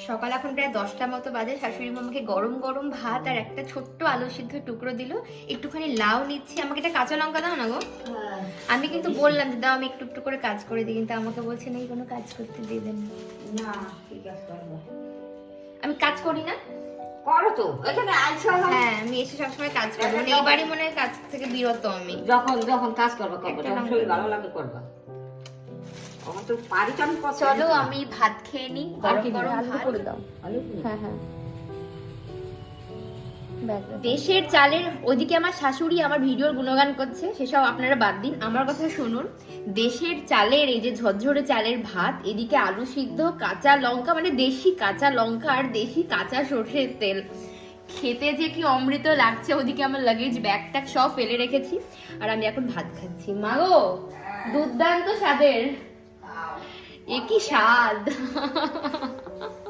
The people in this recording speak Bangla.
সকাল এখন প্রায় 10টা মতো বাজে। শাশুড়ি মা আমাকে গরম গরম ভাত আর একটা ছোট্ট আলু সিদ্ধ টুকরো দিল। একটুখানি লাউ নিচ্ছি। আমাকে একটা কাঁচা লঙ্কা দাও না গো। আমি কিন্তু বললাম যে দাও আমি একটু একটু করে কাজ করে দিই, কিন্তু আমাকে বলছে না কোনো কাজ করতে দিবেন না, ঠিক আছে করবো। আমি কাজ করি না। করো তো, এখানে আইসো। হ্যাঁ আমি এসে সবসময় কাজ করি, মানে এই বাড়ি মনে হয় কাজ থেকে বিরত আমি। যখন যখন কাজ করবো করবো, একটা যখন লঙ্কা শরীর দাও। ভালো লাগে করবো। আমার তো পারি তো আমি করতে চলো পারি না। আমি ভাত খেয়ে নিই, গরম গরম ভাত। আলু কি? হ্যাঁ হ্যাঁ। দেশের চালের, ওইদিকে আমার শাশুড়ি আমার ভিডিওর গুণগান করছে, সেসব আপনারা বাদ দিন, আমার কথা শুনুন। দেশের চালের এই যে ঝরঝরে চালের ভাত, এদিকে আলু সিদ্ধ, কাঁচা লঙ্কা, মানে দেশি কাঁচা লঙ্কা আর দেশি কাঁচা সর্ষের তেল, খেতে যে কি অমৃত লাগছে। ওদিকে আমার লাগেজ ব্যাগ ট্যাগ সব ফেলে রেখেছি, আর আমি এখন ভাত খাচ্ছি। মা গো, দুর্দান্ত স্বাদের, এ কি স্বাদ।